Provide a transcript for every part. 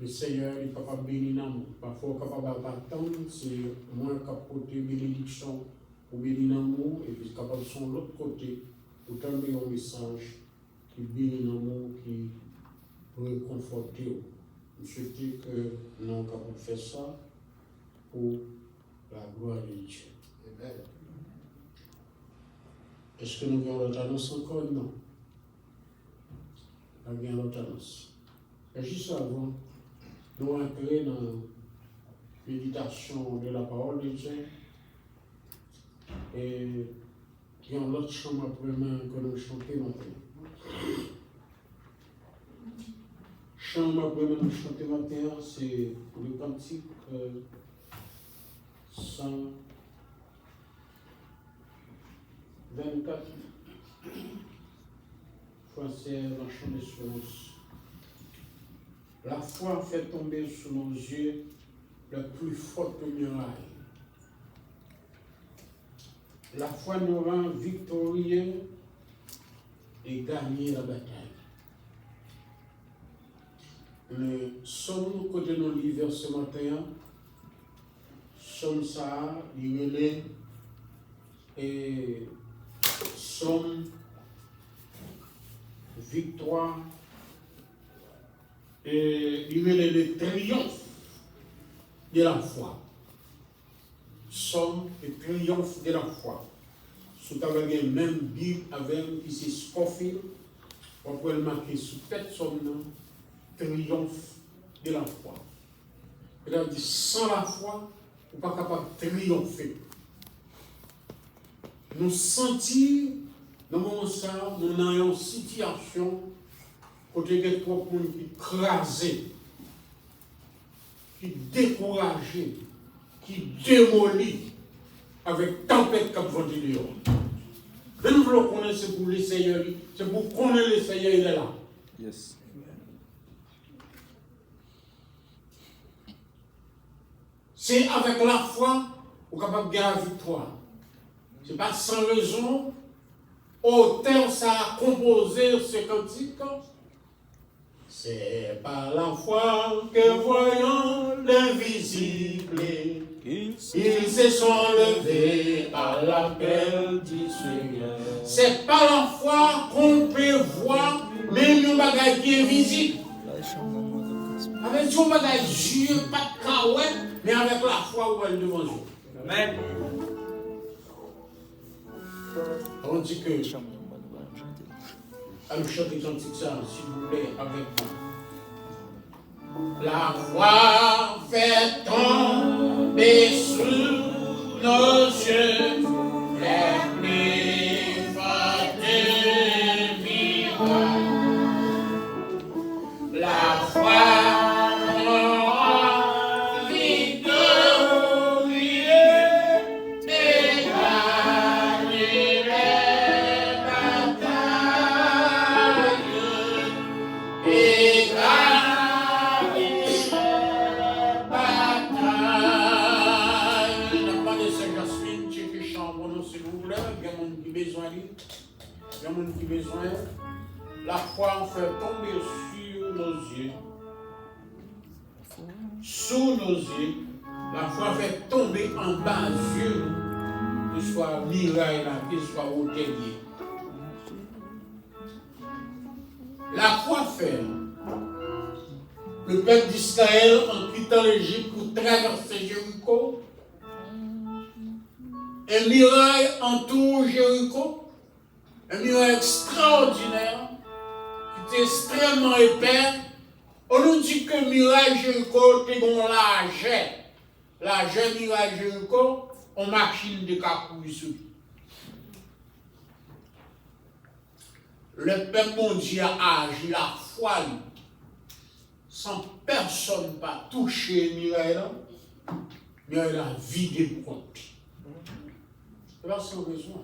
le Seigneur est capable de bénir nous. Parfois, capable d'attendre, c'est moins capable de bénédiction ou bénir nous, et puis capable de son l'autre côté, pour tendre un message qui bénit nous, qui peut réconforter. Je souhaite que nous sommes capables de faire ça pour la gloire de Dieu. Amen. Est-ce que nous avons l'autre annonce encore? Non. Nous avons l'autre annonce. Et juste avant, nous entrer dans la méditation de la parole de Dieu. Et il y a l'autre chambre après-main que nous chantons maintenant. Chambre après-main que nous chantons maintenant, c'est le cantique 124. Français, dans chant d'espérance. La foi fait tomber sous nos yeux la plus forte muraille. La foi nous rend victorieux et gagner la bataille. Le somme que nous livre ce matin, somme ça, il est et somme victoire et il est le triomphe de la foi. Somme et triomphe de la foi. Sous avec même Bible avec qui c'est Scofield, on peut le marquer sous tête somme triomphe de la foi. Il a dit sans la foi, on n'est pas capable de triompher. Nous sentir dans le moment ça, nous avons une situation côté des trop qui crasé, qui découragé, qui démolit avec tempête comme ventilation. Mais nous voulons connaître c'est pour le Seigneur, c'est pour connaître le Seigneur, il est là. Yes. C'est avec la foi qu'on est capable de gagner la victoire. Ce n'est pas sans raison. Auteur, ça a composé ce cantique. C'est par la foi que voyons l'invisible. Ils se sont levés à l'appel du Seigneur. C'est par la foi qu'on peut voir même un bagage qui est visible. Avec son bagage Dieu, pas de caouette, mais avec la foi où elle est devant Dieu. Amen. On dit que allons chanter cantique ça, s'il vous plaît, avec moi. La foi fait tomber sous nos yeux les plus fortes miracles. La foi qui besoin, la foi en fait tomber sur nos yeux. Sous nos yeux, la foi fait tomber en bas des yeux, que ce soit miraille, que ce soit hôtelier. La foi fait le peuple d'Israël en quittant l'Égypte pour traverser Jéricho. Un miraille entoure Jéricho. Un miracle extraordinaire, qui était extrêmement épais. On nous dit que le miracle Jéricho était bon l'argent. L'argent miracle Jéricho, on machine de capouille. Le peuple mondial a agi la foi, sans personne pas toucher le miracle, mais il a vidé le compte. C'est là sans besoin.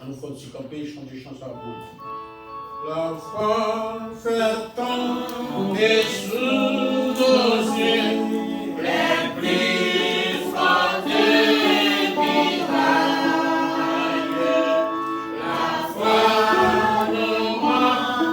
On faut se camper, chanter chanson à vous. La foi fait tomber sous nos yeux les plus fortes miracles. La foi nous rend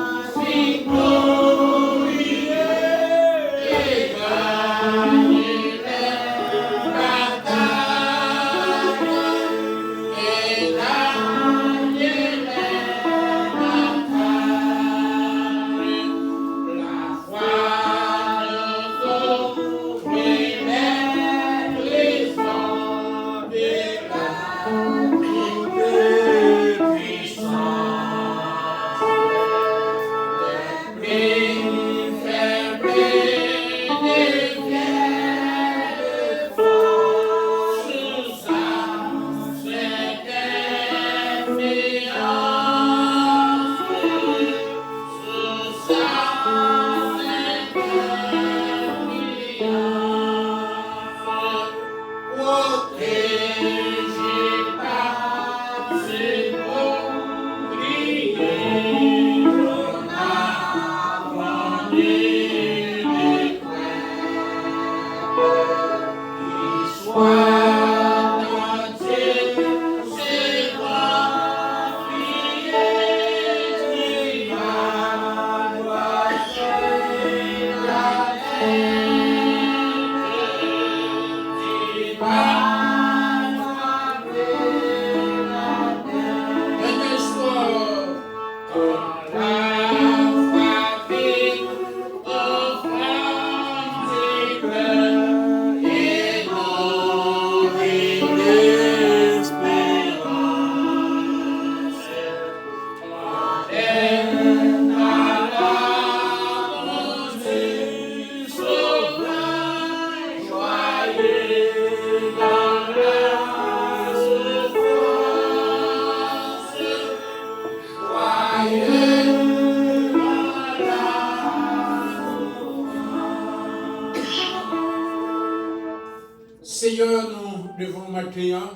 Seigneur, nous devons maintenant,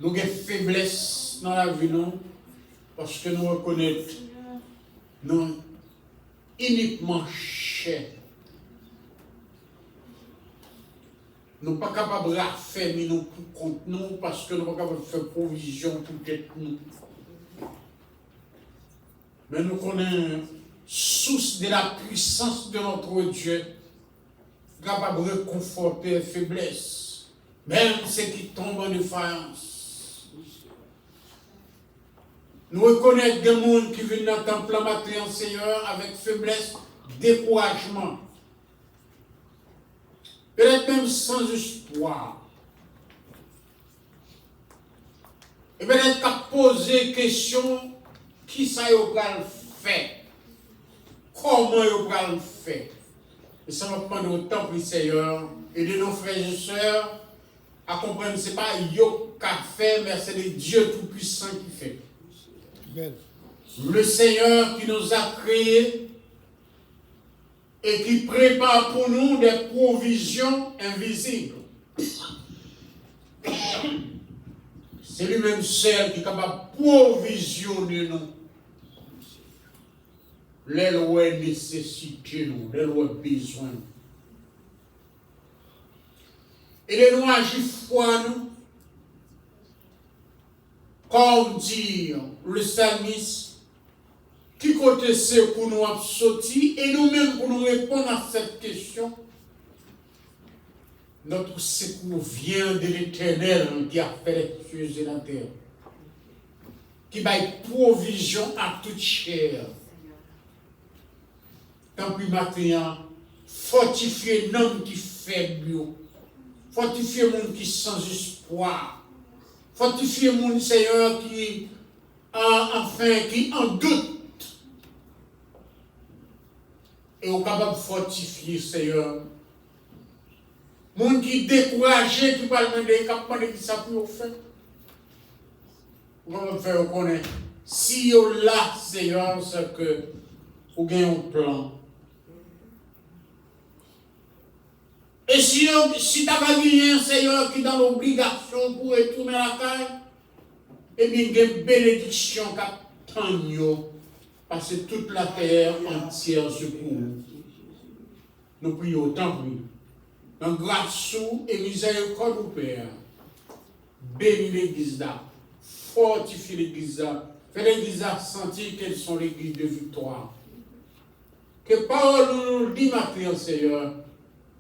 nous avons des faiblesses dans la vie, non, parce que nous reconnaissons nous uniquement chers. Nous ne sommes pas capables de faire nous pour compte nous, parce que nous ne sommes pas capables de faire provision pour être nous. Mais nous connaissons source de la puissance de notre Dieu, capable de réconforter les faiblesses, même ceux qui tombent en défaillance. Nous reconnaissons des gens qui viennent dans le temple matin, Seigneur, avec faiblesse, découragement, peut-être même sans espoir. Et peut-être qu'à poser question, qui ça y va le faire? Comment y va le faire? Et ça va prendre autant pour le Seigneur et de nos frères et sœurs à comprendre que ce n'est pas Yo qui a fait, mais c'est le Dieu Tout-Puissant qui fait. Amen. Le Seigneur qui nous a créés et qui prépare pour nous des provisions invisibles. C'est lui-même seul qui est capable de provisionner nous. Les lois nécessité nous, les lois besoin. Et les lois agir foi nous, comme dit le psalmiste, qui côté c'est pour nous sortir, et nous-mêmes pour nous répondre à cette question. Notre secours vient de l'Éternel qui a fait les cieux et la terre, qui baille provision à toute chair. Tant pis matin, fortifier l'homme qui fait bio, fortifier le monde qui sans espoir, fortifier le monde, Seigneur, qui qui en doute. Et au capable de fortifier, Seigneur. Monde qui découragé, qui parle de capable de ça pour faire. Comment faire connaître? Si vous là, Seigneur, c'est que vous avez un plan. Et si tu as gagné un Seigneur qui est dans l'obligation pour retourner à la caille, eh bien, il y a une bénédiction qui attend, parce que toute la terre entière se couvre. Nous prions autant pour nous. Dans grâce et miséricorde au Père, bénis l'église là, fortifie l'église là, fais l'église là sentir qu'elles sont l'église de victoire. Que parole nous dit matin, Seigneur,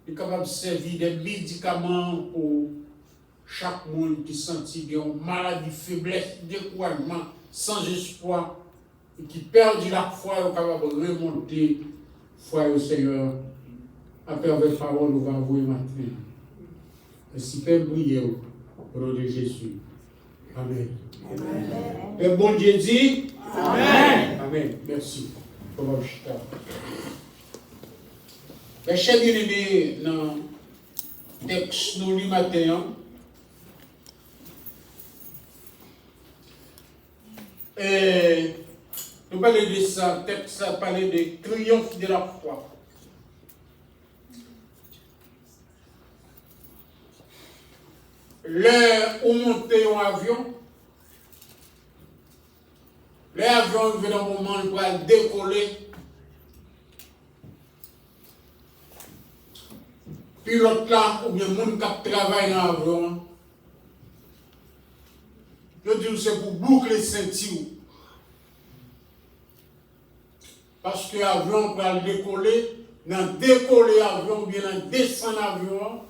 est capable de servir des médicaments pour chaque monde qui sentit une maladie, faiblesse, découragement, sans espoir, et qui perd la foi, est capable de remonter foi au Seigneur. Après avec parole, nous allons vous matin. Et si Père briller au nom de Jésus. Amen. Amen. Et bon Dieu dit Amen. Amen. Merci. Mes chers bien-aimés, dans le texte nous lit matin, et nous parlons de ça, le texte a parlé de triomphe de la foi. L'heure où monter en avion, l'avion vient dans un moment où il va décoller. Pilote là, ou bien les gens qui travaillent dans l'avion, je dis c'est pour boucler ceinture. Parce que l'avion va décoller, dans décoller l'avion, bien dans descendre l'avion,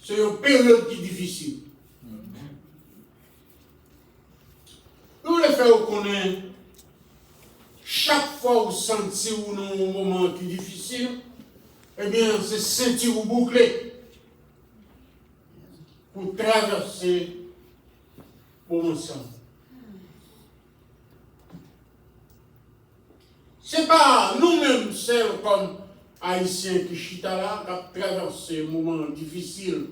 c'est une période qui est difficile. Nous le faire connaître. Chaque fois où vous sentez ou dans un moment qui est difficile, eh bien, c'est sentir ou boucler pour traverser pour ensemble. Ce n'est pas nous-mêmes seuls comme Haïtiens qui chita là, qui traversé un moment difficile,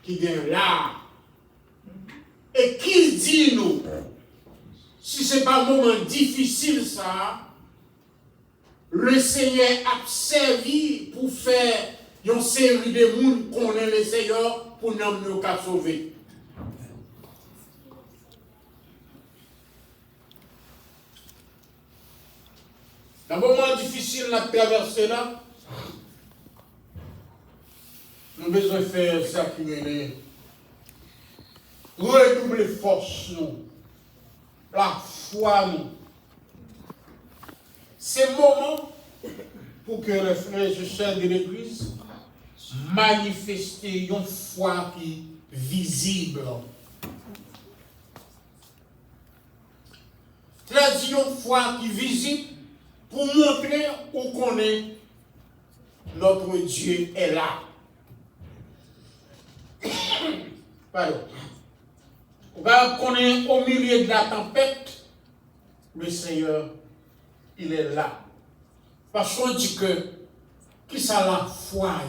qui viennent là. Et qui dit nous, si ce n'est pas un moment difficile ça, le Seigneur a servi pour faire une série de monde qu'on est le Seigneur pour nous sauver. Dans un moment difficile à traverser là, nous avons besoin de faire ça qui est redoubler force, nous, la foi, nous. C'est le moment pour que les frères et sœurs de l'Église manifestent une foi qui est visible. C'est-à-dire une foi qui est visible pour montrer où qu'on est, notre Dieu est là. Pardon. On est au milieu de la tempête, le Seigneur, il est là. Parce qu'on dit que, qui ça la foi?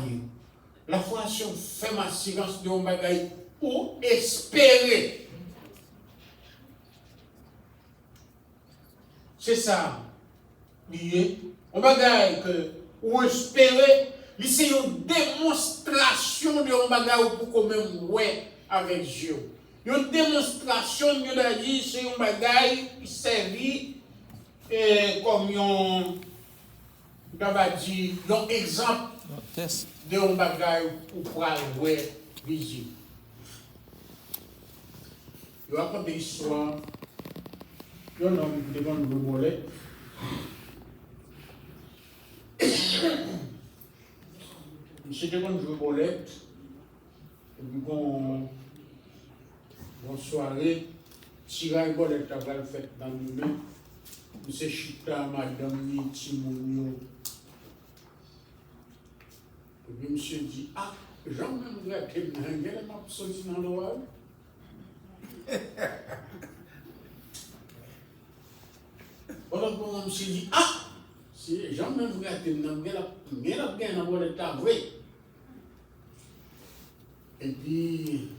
La foi, c'est une ferme assurance de un bagage pour espérer. C'est ça. On bagage que, ou espérer, c'est une démonstration de un bagage pour qu'on même ouais avec Dieu. Une démonstration, c'est un bagage qui servit comme un exemple de un bagage pour pouvoir ouais visible. Il y a encore des histoires. Il y a un homme qui devant le volet. Monsieur devant le volet. Et puis bonne soirée. Tiraille bolette à le fait dans le main. Monsieur Chita, madame Timonio. Et puis monsieur dit, ah, Jean-Même Gratel, il m'a sorti dans le wall. Alors, monsieur dit, ah, si Jean-Même Gratel, il a bien avoir le vrai. Et puis,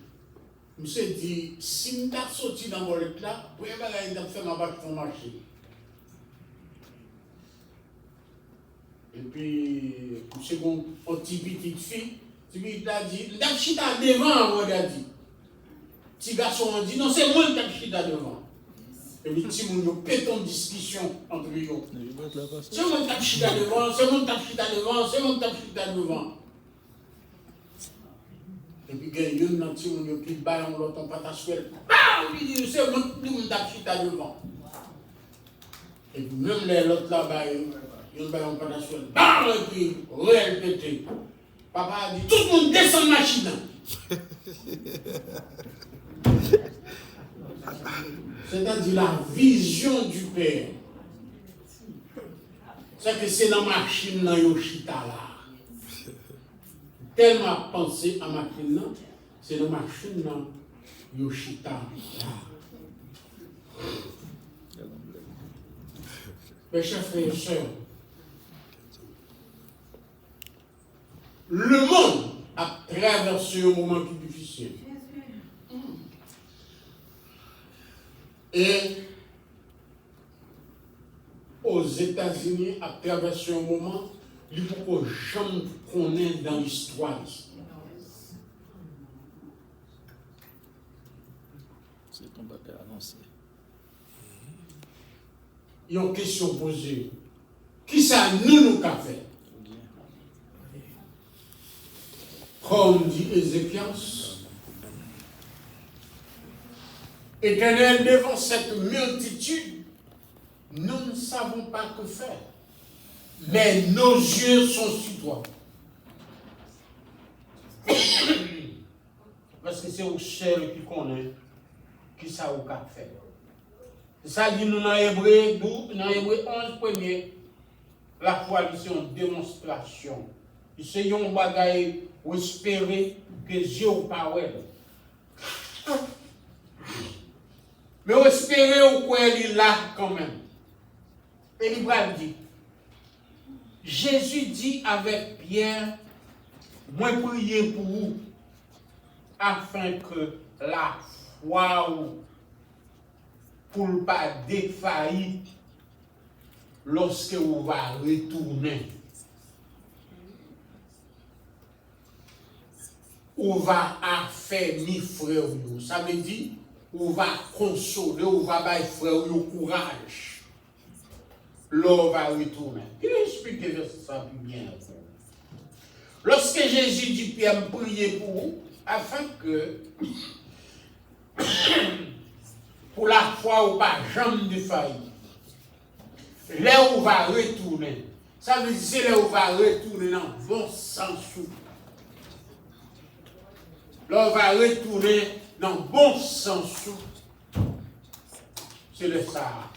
monsieur dit, si je suis sorti dans le wall là, vous pouvez faire ma bague pour marcher. Et puis, c'est une petite fille, il a dit, il a chita devant, il a dit. Petit garçon a dit, non, c'est moi qui ai chita devant. Et puis, si vous avez une discussion entre eux, c'est moi qui ai chita devant, c'est moi qui ai chita devant, c'est moi qui ai chita devant. Et puis, il y a un petit monde qui bat l'autre en patassuel. Il dit, c'est moi qui ai chita devant. Et puis, même l'autre là-bas, il y a un patassuel. Et puis, réel pété. Papa a dit, tout le monde descend de la machine. C'est-à-dire la vision du Père. C'est que c'est dans la machine dans Yoshita là. Tellement pensé à la machine là, c'est dans la machine dans Yoshita là. Mes chers frères et sœurs, le monde a traversé un moment qui est difficile. Et aux États-Unis, a traversé un moment, il faut que jamais connaisse dans l'histoire. C'est ton bagage avancé. Il y a une question posée. Qui ça nous qu'a fait? Comme dit Ézéchias, Éternel, devant cette multitude, nous ne savons pas que faire. Mais nos yeux sont sur toi. Parce que c'est au seul qui connaît qui ça ou qu'a fait. Ça dit nous dans Hébreu 11 premier. La foi c'est une démonstration. C'est un bagage ou espérer que Dieu ou pas ouais. Mais ou espérer ou quoi il est là quand même. Et il va dire. Jésus dit avec Pierre, moi prier pour vous afin que la foi ou pour ne pas défaillir lorsque vous va retourner. Ou va affermir frère. Ça veut dire, ou va consoler, ou va bailler frère au courage. L'on va retourner. Il explique ça plus bien. Lorsque Jésus dit Pierre, priez pour vous, afin que pour la foi ou pas jamais de faillir. Là où va retourner. Ça veut dire c'est là où va retourner dans le bon sens. Là où va retourner dans le bon sens. C'est le ça.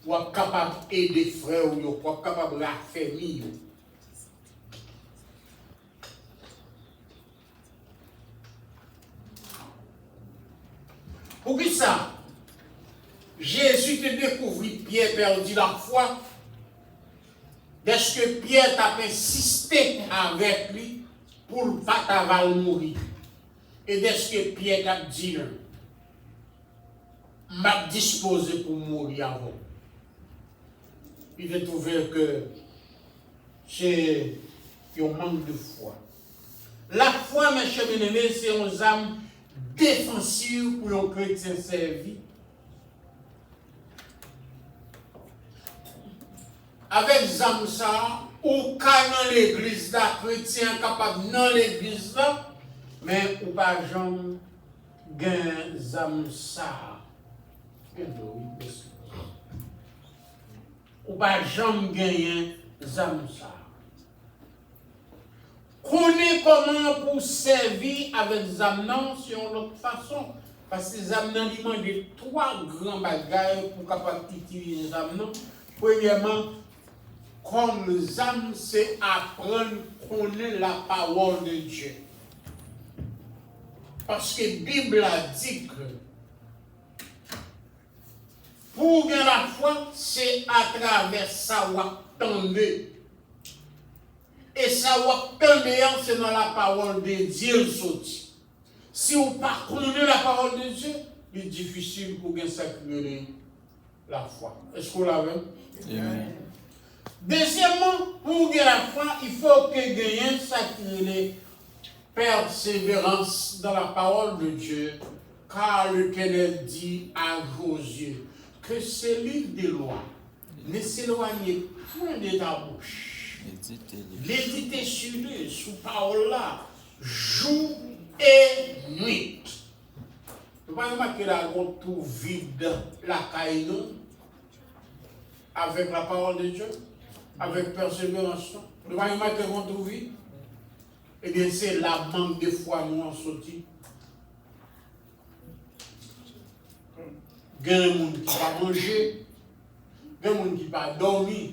Ou est capable d'aider frères ou est capable de raffermir. Pour qui ça? Jésus te découvrit Pierre perdu la foi. Est-ce que Pierre t'a insisté avec lui pour ne pas t'aval mourir? Et est-ce que Pierre t'a dit m'a disposé pour mourir avant? Il a trouvé que c'est un manque de foi. La foi, mes chers bien-aimés, c'est une âme défensive pour un chrétien servi. Avec zam ça, ou ka dans l'église là, chrétien capable dans l'église là, mais ou pas jamais gain zam ça. Ou pas jamais gagner zam ça. Connais comment pour servir avec zam non sur l'autre façon. Parce que zam nan li demande trois grands bagages pour capable utiliser zam non. Premièrement, comme les âmes, c'est apprendre à connaître la parole de Dieu. Parce que la Bible a dit que pour gagner la foi, c'est à travers ça qu'on attend. Et ça qu'on attend, c'est dans la parole de Dieu. Si on ne connaît pas la parole de Dieu, il est difficile pour gagner la foi. Est-ce qu'on l'a vu? Amen. Deuxièmement, pour gagner la foi, il faut que gagner sacré persévérance dans la parole de Dieu, car l'Éternel dit à Josué que ce livre des lois ne s'éloigne point de ta bouche. Méditez sur lui, sous parole là, jour et nuit. Vous voyez que la route tout vide la caille avec la parole de Dieu. Avec persévérance. Vous voyez que vous trouvez? Eh bien, c'est la manque de foi nous en sorti. Il y a des gens qui ne peuvent pas manger, il y a des gens qui ne peuvent pas dormir.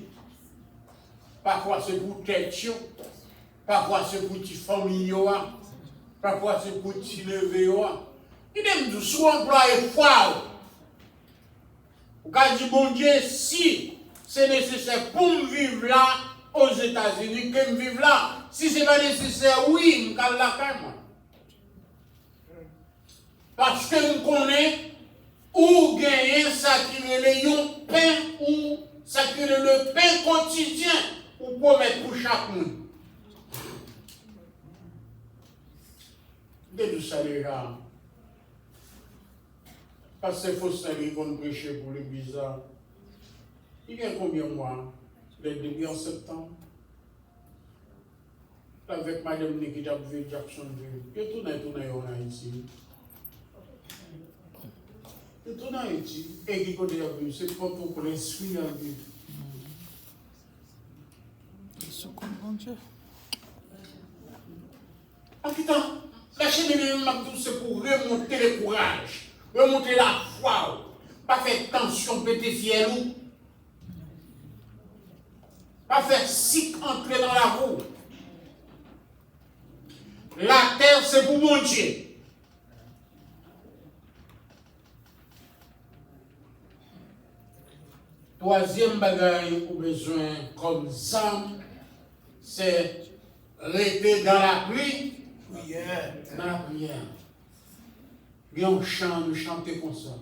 Parfois, c'est pour tête, parfois, c'est pour les familles, parfois, c'est pour les lever. Il y a souvent employé foi. Vous avez dit, bon Dieu, si c'est nécessaire pour me vivre là aux États-Unis, que me vivre là. Si ce n'est pas nécessaire, oui, je vais la faire. Parce que je connais où gagner ça qui est le pain ou ça qui est le pain quotidien ou promettre pour chaque monde. De tout ça, les gars. Parce que faut savoir qu'on prêche pour l'église. Il y a combien de mois? Le début en septembre. Avec Madame Nikita Jacksonville. Et tout en Haïti. Et tout en Haïti. Et qui côté a vu? C'est pas pour l'esprit en vie. Ce qu'on mon Dieu. En tout temps, la chaîne de c'est pour remonter le courage, remonter la foi. Pas faire tension, péter fiel ou. Pas faire sic entrer dans la roue. La terre, c'est pour mon Dieu. Troisième bagaille ou besoin comme zam, c'est rester dans la pluie. Dans la prière. Et on chante, nous chantons comme ça.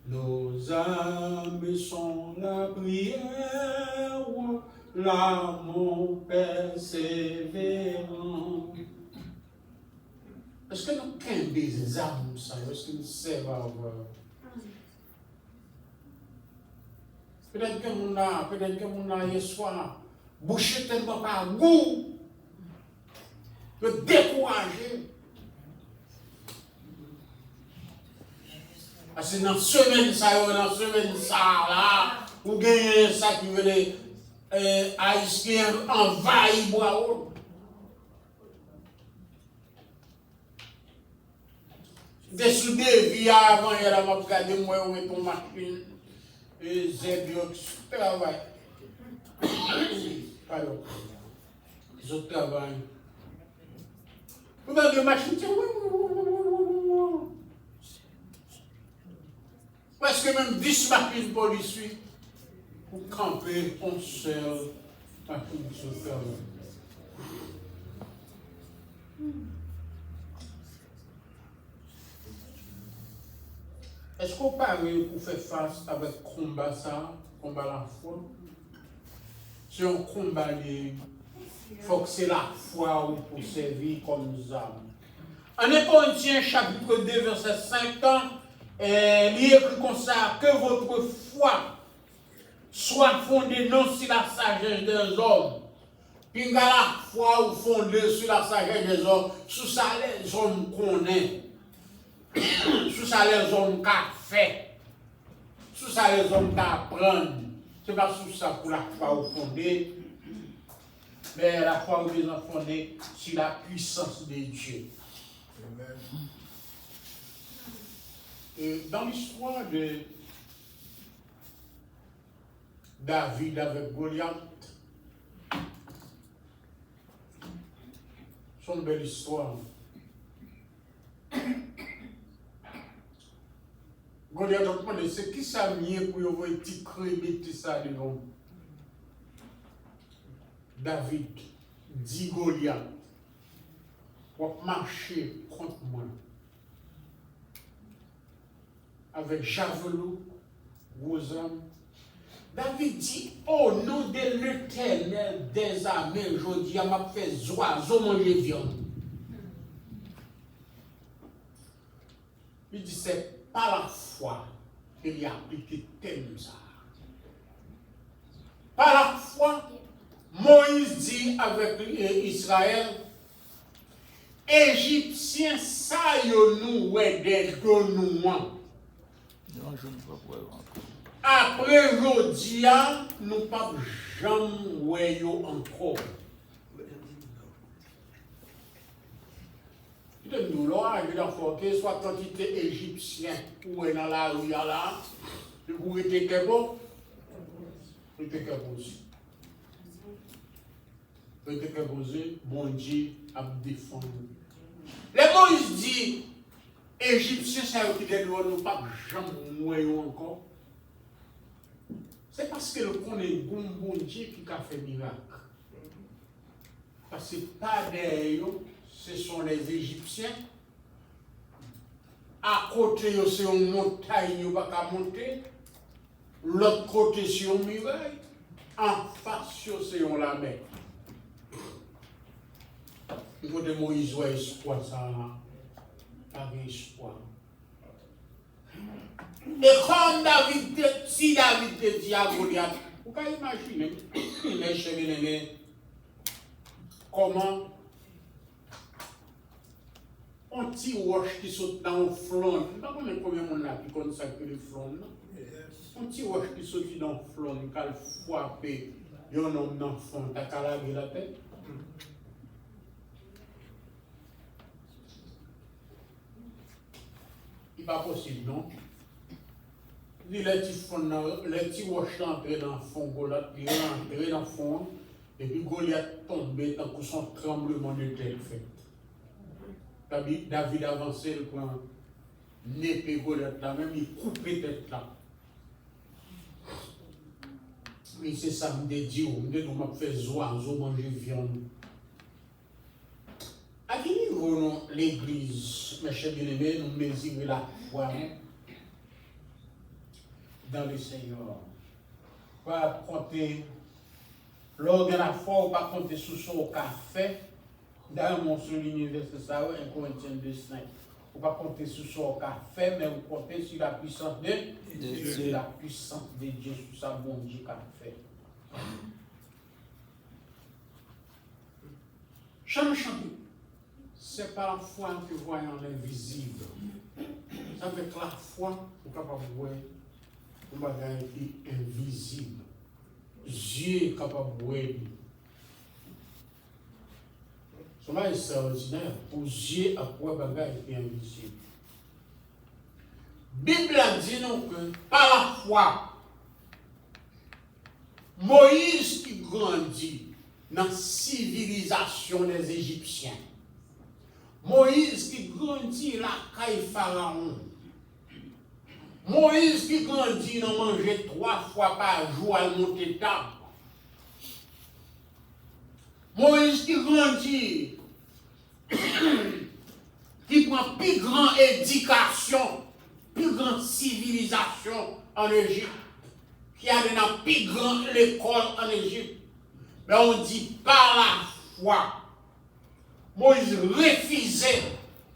Nos âmes sont la prière, l'amour persévérant. Est-ce que nous avons des âmes, ça? Est-ce que nous servons à voir? Peut-être que nous avons hier soir, bouché tellement par goût, de décourager. Parce que dans la semaine, là, vous gagnez ça qui veut les haïtiens envahir Boao. Des soudés, via avant, il y a ma regardé moi où est ton machine. Et j'ai dit, travail. Pardon. Je travaille. Vous avez une machine, parce que même 10 machines pour lui suivre, pour camper, on seul, machine sur le travail. Est-ce qu'on parle pour faire face avec combat ça, combat la foi? Si on combat il faut que c'est la foi pour servir comme nous avons. En Corinthiens chapitre 2 verset 5 ans, il est écrit comme ça, que votre foi soit fondée non sur la sagesse des hommes, puis la foi fondée sur la sagesse des hommes, sous ça les hommes connaissent. Sous ça les hommes qui fait, sous ça les hommes qui apprennent. Ce n'est pas sous ça pour la foi fondée, mais la foi fondée sur la puissance de Dieu. Dans l'histoire de David avec Goliath, c'est une belle histoire. Goliath a demandé, c'est qui ça mieux pour avoir un petit crédit ça devant David dit Goliath, pour marcher contre moi avec javelot, gros âme. David dit, au nom de l'Éternel des armées, je dis à m'a fait oiseau manger viande. Il dit, c'est par la foi qu'il a appliqué tel ça. Par la foi, Moïse dit avec Israël, Égyptiens, ça y nous ouais des nous. Après aujourd'hui, nous pas jamais encore. Nous l'avons que soit quantité égyptien ou dans la rue là, vous êtes que bon, vous êtes que posé. Vous êtes que posé, bon Dieu a défendu. Les Moïse dit, Égyptiens, ça qui est nous pas jamais encore. C'est parce que le connaît bon Dieu qui a fait miracle. Parce que pas derrière, ce sont les Égyptiens. À côté, c'est une montagne, il n'y a pas qu'à monter. L'autre côté, c'est une muraille. En face, c'est une la mer. Il faut que Moïse ait espoir, ça avait espoir. Et comme David, si David te dit à Goliath, vous pouvez imaginer, comment un petit roche qui saute dans le flanc, je ne sais pas combien de monde qui connaît ça que le flanc. Un petit roche qui saute dans le flanc, qui a frappé un homme dans le fond, tu as calagé la tête. Il n'est pas possible, non? les petits roches entrés dans le fond, Goliath, il est rentré dans le fond, et puis Goliath tombé tant que son tremblement de terre fait. David avancé, il prend une épée Goliath là, même il coupe la tête là. Mais c'est ça, je me dis, je m'a fait oiseau manger viande. À quel niveau l'église, mes chers bien-aimés, nous mesurons la foi dans le Seigneur? Pas compter, lors de la foi, ou pas compter sous son café. D'ailleurs, mon souligne verset ça, 1 Corinthiens 2:5. Ou pas compter sous son café, mais vous comptez sur la puissance de Dieu. Sur la puissance de Dieu, sur sa bon Dieu qu'a fait. Change. C'est pas la foi que voyons l'invisible. Avec la foi, vous êtes capable de voir un bagage qui est invisible. Dieu est capable de voir. Cela est extraordinaire. Pour Dieu, à quoi un bagage qui est invisible. La Bible dit nous que par la foi, Moïse qui grandit dans la civilisation des Égyptiens. Moïse qui grandit la caille Pharaon. Moïse qui grandit dans manger 3 fois par jour à monter table. Moïse qui grandit, qui prend plus grande éducation, plus grande civilisation en Égypte, qui a une plus grande école en Égypte. Mais on dit par la foi. Moïse refusait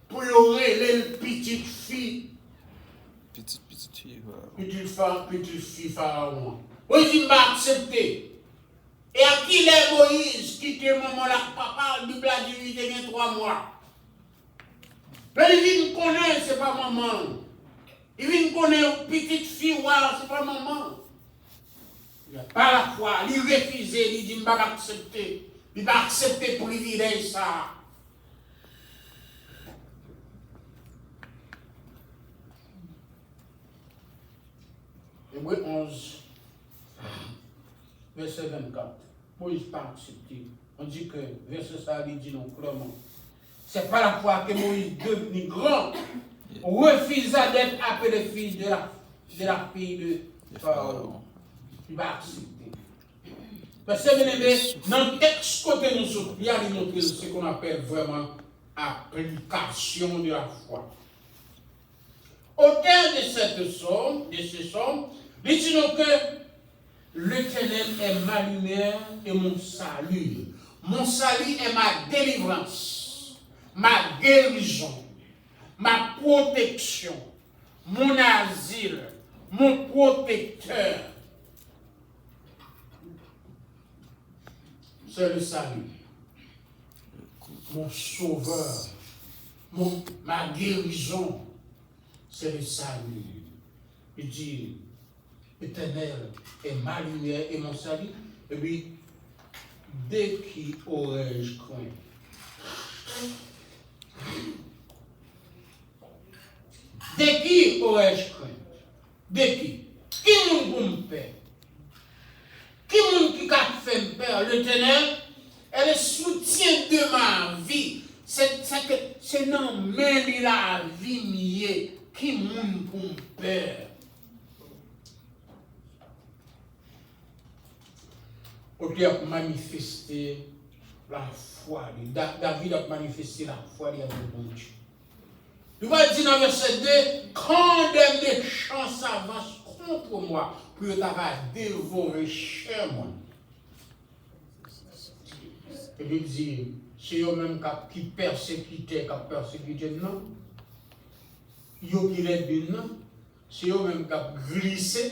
pour y aurait les petites filles. Petite fille, Petite fille Pharaon. Moïse dit, m'a accepté. Et à qui est Moïse qui était maman là, papa, la Bible a dit qu'il était 3 mois. Mais il dit, il connaît, c'est pas maman. Il dit, il connaît petite fille, voilà, c'est pas maman. Par la foi, il refusait, il dit, il va accepter. Il va accepter le privilège ça. Hébreux 11, verset 24. Moïse pas accepté. On dit que verset ça, il dit non, clairement. C'est pas la foi que Moïse devenu grand, refusa d'être appelé fils de la fille de Pharaon. Il va accepter. Parce que dans le texte côté nous autres, il y a ce qu'on appelle vraiment application de la foi. Au terme de cette somme, dit que l'Éternel est ma lumière et mon salut. Mon salut est ma délivrance, ma guérison, ma protection, mon asile, mon protecteur. C'est le salut. Mon sauveur, ma guérison, c'est le salut. Il dit, Éternel est ma lumière et mon salut. Et puis, dès qui aurais-je craint? Dès qui aurais-je craint? Dès qui? Qui nous pour me faire? Qui nous qui a fait me peur? L'Éternel est le soutien de ma vie. C'est non, mais la vie miée. Qui nous pour me peur? Il a manifesté la foi. David a manifesté la foi de bon Dieu. Il va dire dans verset 2, quand des méchants s'avancent contre moi, pour dévorer chez moi. Et il dit, c'est eux-mêmes qui persécutent, non. Ils qui l'aident de non. C'est eux-mêmes qui glissent,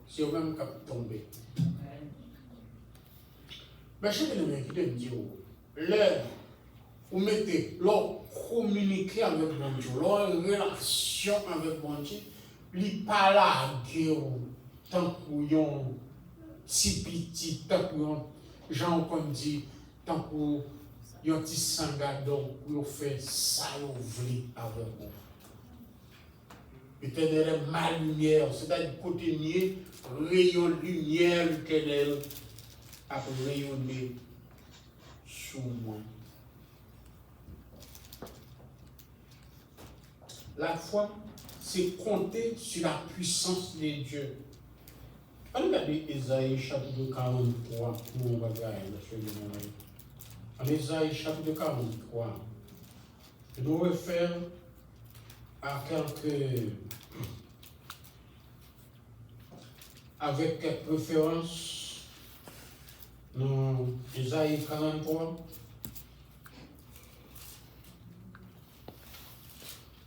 c'est eux-mêmes qui tombent. Mais je vais te dire, l'heure où mettez leur communiquer avec mon Dieu, leur relation avec mon Dieu, ils parlent à Dieu, tant qu'ils ont si petit, tant qu'ils ont, gens comme dit, tant qu'ils ont petit sangadon, ils ont fait ça, ils ont voulu avec vous. L'Éternel est ma lumière, c'est-à-dire côté nier, rayon lumière, l'Éternel a rayonné sous moi. La foi, c'est compter sur la puissance de Dieu. On regarde Ésaïe chapitre 43, on va regarder, en Ésaïe chapitre 43, je nous réfère avec quelques préférences dans Ésaïe 43.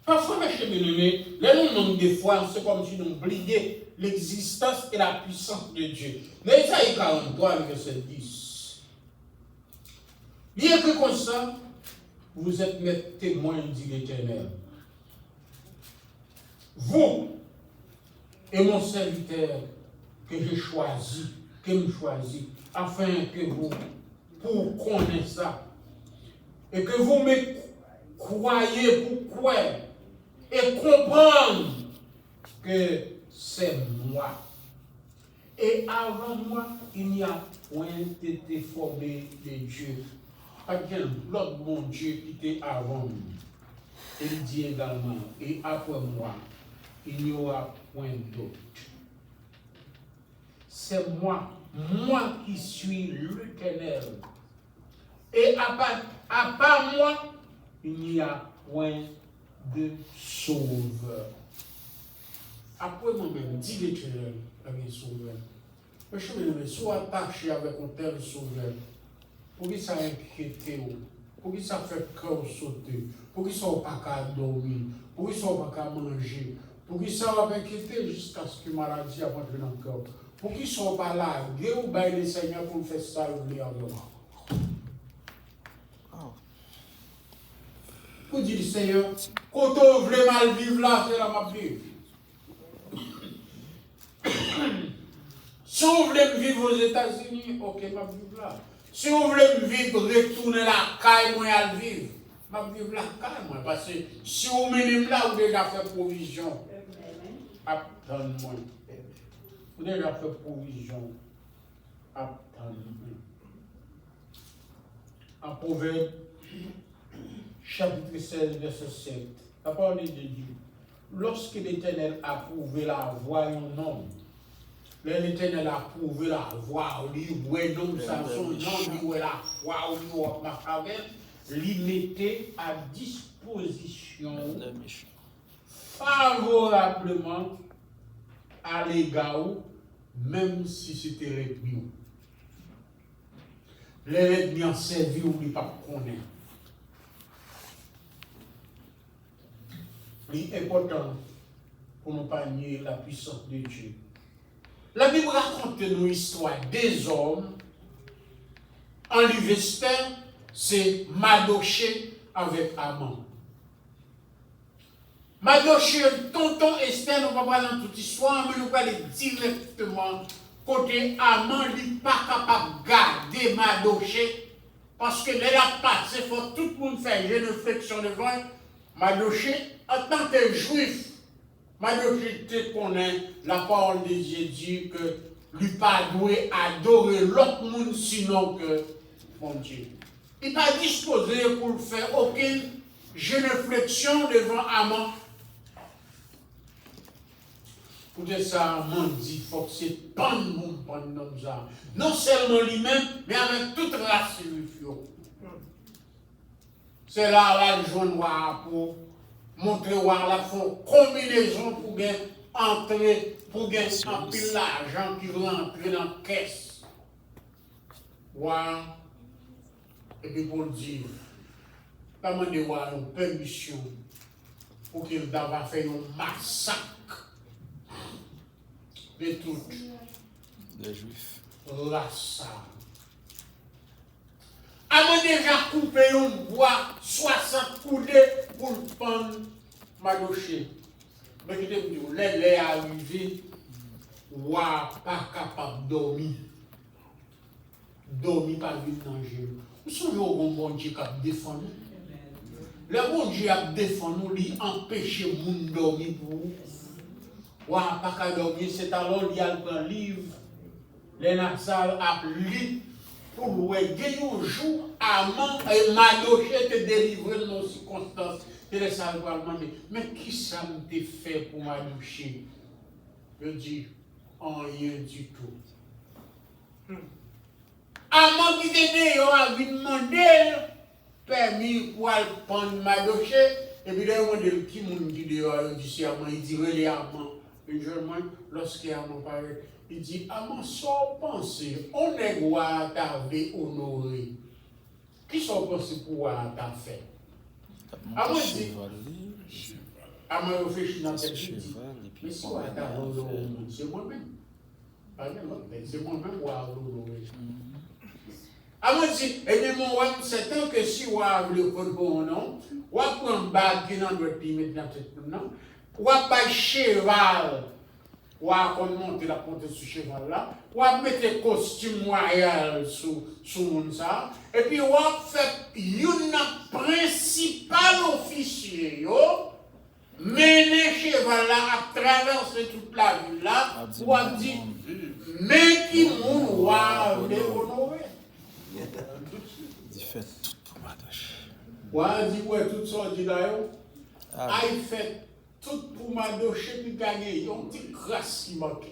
Parfois, mes chers bien-aimés, les noms des fois, c'est comme si nous oublions l'existence et la puissance de Dieu. Mais Ésaïe 43, verset 10. Bien que comme ça, vous êtes mes témoins, dit l'Éternel. Vous et mon serviteur que j'ai choisi, que me choisis, afin que vous, pour connaître ça, et que vous me croyez pour croire, et comprendre que c'est moi. Et avant moi, il n'y a point été formé de Dieu. Pas qu'un l'autre bon Dieu qui était avant nous. Il dit également, et après moi, il n'y aura point d'autre. C'est moi qui suis l'Éternel. Et à part moi, il n'y a point de sauveur. Après moi-même, dit l'Éternel, avec sauveur. Je suis soit attaché avec un tel sauveur. Pour qui ça inquiète, pour qui ça fait cœur sauter, pour qui ça pas qu'à dormir, pour qui ça pas qu'à manger, pour qui ça va inquiéter jusqu'à ce que la maladie rentre dans le cœur, pour qui ça pas là, ou bien le Seigneur pour faire ça, oublier avec moi. Pour dire Seigneur, quand on veut mal vivre là, c'est la ma vie. Si vous voulez vivre aux États-Unis, ok, ma vivre là. Si vous voulez vivre, retourner la caille, moi, à vivre. Je vais vivre la caille, moi. Parce que si vous menez là, vous déjà fait provision. Attends-moi. Vous déjà fait provision. Attends-moi. En Proverbe, chapitre 16, verset 7, la parole de Dieu. Lorsque l'Éternel a prouvé la voie en homme, l'Éternel a prouvé la voie, l'homme Samson, la voie, il mettait à disposition favorablement à l'égard, même si c'était l'ennemi. L'ennemi en servi ou il ne pas connaître. Il est important pour ne pas nier la puissance de Dieu. La Bible raconte nous l'histoire des hommes. En l'Ivester, c'est Madoché avec Amon. Madoché, tonton Esther, nous ne pouvons pas dans toute histoire, mais nous pouvons aller directement côté Amon, il n'est pas capable de garder Madoché, parce que là, la passe, il faut tout le monde faire une réflexion devant Madoché, en tant que juif. Madoché connaît la parole de Dieu dit que lui pas doué adorer l'autre monde sinon que mon Dieu. Il n'est pas disposé pour faire aucune réflexion devant Amon. Pour dire ça, Amon dit, il faut que c'est pas le monde pour nous ça. Non seulement lui-même, mais avec toute race lui. C'est là la joie pour montrer la combinaison pour bien entrer, pour bien remplir l'argent qui va entrer dans la caisse. Et puis pour dire, pas demander une permission pour qu'il va faire un massacre de toutes les Juifs. Race. Avant déjà coupé un bois 60 coudées pour le prendre Madoché. Mais je te dis, les arrivé, pas capable de dormir. Dormir pas vite dans le jeu. Nous sommes au bon Dieu qui a défendu. Le bon Dieu a défendu, lui empêcher les gens de dormir pour vous. Ouah, pas qu'à dormir, c'est alors qu'il y a un livre, les nasales a lu pour louer. Il y a un jour, Amant et Madoché te délivrer de nos circonstances. Et les salles vont demander, mais qui ça me fait pour Madoché? Je dis, rien du tout. Amant qui t'aide, on a demandé permis pour aller prendre Madoché. Et puis, là, on dit, qui m'a dit dehors, il dit, il dit, relais Amant. Un jour, lorsqu'il a mon père, il dit, Amant, sans penser, on est roi t'avait honoré. Qui sont pensés pour t'a fait? Amant dit, Amant réfléchit dans cette vie, dit, mais si on t'a honoré, c'est moi-même. C'est moi-même qui a honoré. Amant dit, eh bien, mon roi, c'est tant que si on a le code pour un nom, on va prendre un bague qui est dans notre pays, mettre dans cette nom. Ou à pas cheval, ou à monter la porte sur cheval là, ou à mettre le costume royal sous ça, et puis ou à faire une principal officier, yo, mener cheval là à traverser toute la ville là, ou à dire, mais qui moun ou à le honorer. Il fait tout pour Madoché. Ou à dire, ouais, tout ça, dit là, ah, il fait tout pour Madoché puis gagner, il y a une petite grâce qui manque.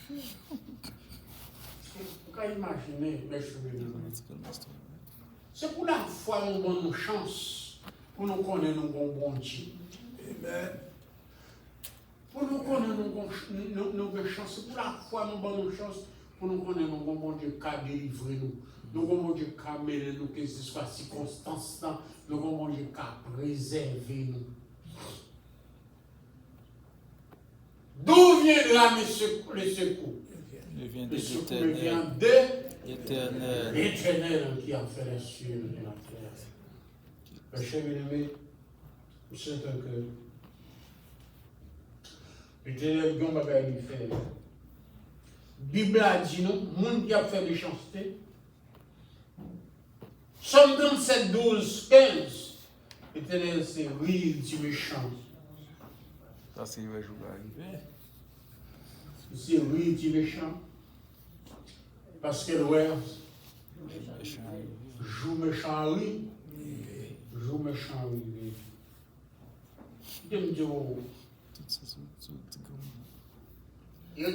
Vous pouvez imaginer les choses. C'est pour la foi nous donne nos chances, pour nous connaître nos bon Dieu. Amen. Pour nous connaître nos chances, c'est pour la foi nous donne nos chances, pour nous connaître nos bon Dieu qui a délivré nous. Nous bon Dieu qui a mêlé nous, que ce soit circonstance, nous bon Dieu qui a préservé nous. D'où viendra le secours? Le secours vient de l'Éternel qui a fait les cieux et la terre. Mes chers bien-aimés, c'est un cœur. L'Éternel, il va faire. La Bible a dit nous, le monde qui a fait méchanceté. Somme 37, 12, 15. L'Éternel, c'est rire du méchant. Ça, c'est le jour arrivé. C'est rire du méchant. Parce que ouais, joue méchant oui, joue méchant oui. Je me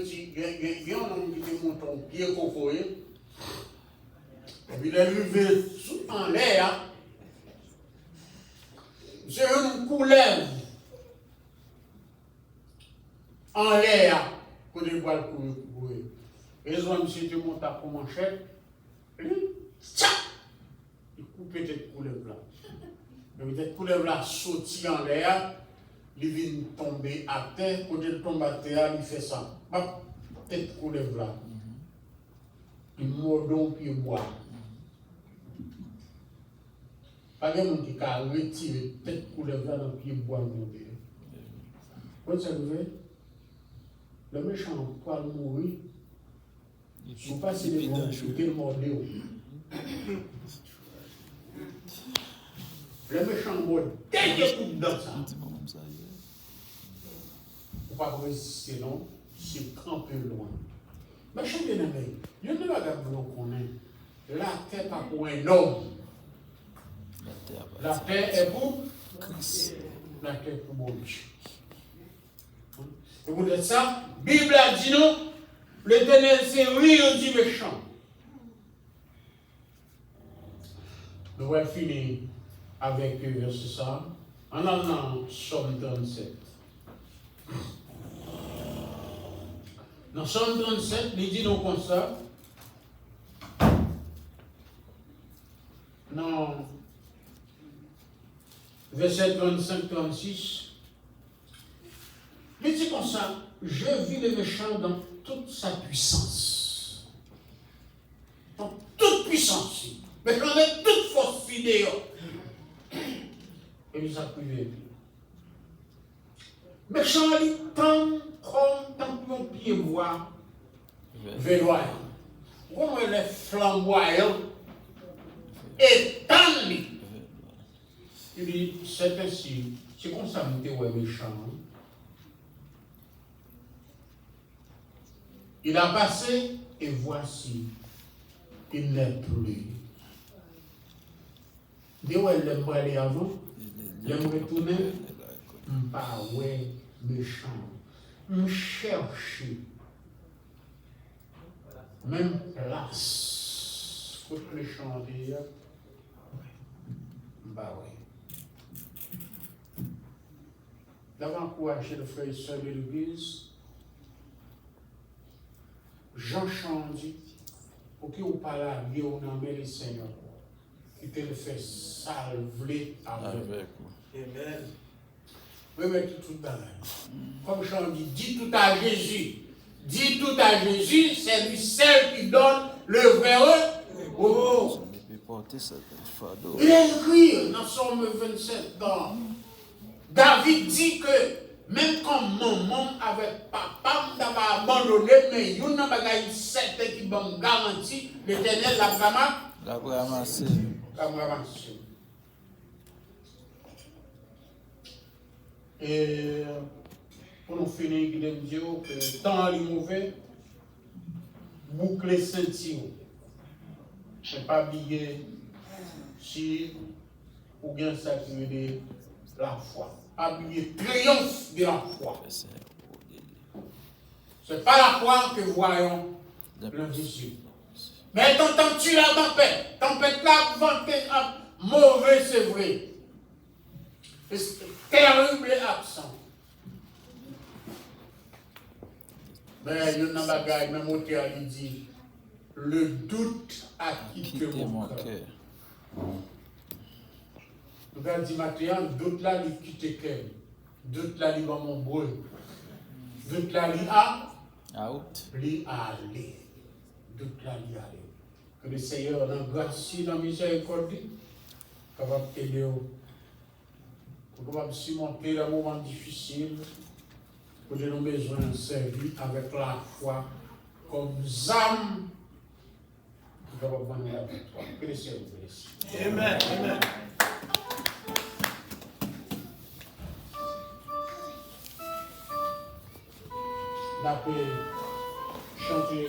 dis, il y a un homme qui monte en pied cocoé, et puis il est levé en l'air, c'est une coulève en l'air pour les bois courir. Et les hommes, si tu montes à manchette, il coupe cette coulève là. Et cette coulève là sortit en l'air, il vient tomber à terre, quand il tombe à terre, il fait ça. Cette coulève là. Il mordon puis il boit. Pas de monde qui a retiré cette coulève là dans le pied bois. Quand ça arrive, le méchant poil mourir. Il ne faut pas se demander quel mordé. Le méchant mort, dès qu'il coupe dans ça. Il ne faut pas résister, non? C'est camper loin. Mais je bien aimé, je ne vais pas qu'on ait. La terre pas pour un homme. La terre est pour la terre pour mon Dieu. Et vous dites ça, la Bible a dit non, l'Éternel c'est rire du méchant. Nous allons finir avec verset ça, en allant Somme 37. Dans Somme 37, il dit non comme ça. Dans verset 35-36, il dit comme ça, je vis le méchant dans toute sa puissance. Dans toute puissance. Mais j'en ai toute force fidèle. Et il s'appuie. Méchant, il tombe comme dans un pied bois. Véloir. Comment il est flamboyant. Et tant il dit, c'est ainsi. C'est comme ça que vous êtes méchant. Il a passé et voici, il n'est plus. Dès où elle aime aller avant, elle aime retourner, pas ouais, méchant, me chercher, même place, faut que les chanter, bah oui. D'abord encourager le frère et soeur de l'église, Jean Chandy, pour qu'il vous parle à Dieu, on en met les Seigneurs, qui te le fait salver avec vous. Amen. Oui, mais tout dans la comme Chandy dit tout à Jésus. Dit tout à Jésus, c'est lui seul qui donne le vrai repos. Il est écrit dans Somme 27, David dit que même quand maman avec papa m'a abandonné, mais il y a une certain qui me garantit, l'Éternel l'a ramassé. Et pour nous finir, il dit que le temps est mauvais, boucler ceinture. Je ne pas oublier si ou bien ça qui veut dire la foi. Pas oublier triomphe de la foi. Ce n'est pas la foi que voyons l'invisible. Mais t'entends-tu la tempête? Tempête là, ventée, mauvais, c'est vrai. Terrible et absent. Mais il y a une bagaille, même au théâtre, il dit, le doute a quitté mon cœur. Nous avons dit maintenant, doute là, il quitte quel? Doute là, il va mon brûle. Doute là, il a aller. Doute là, il aller. Que le Seigneur, dans grâce, dans miséricorde, capable d'aider pour capable surmonter les moments difficiles, pour nous besoin de servir avec la foi comme âme qui va prendre la victoire. Que le Seigneur vous blesse. Amen. Amen. D'après chanter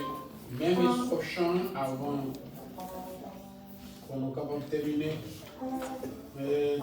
même les chants avant qu'on nous capable de terminer. Mais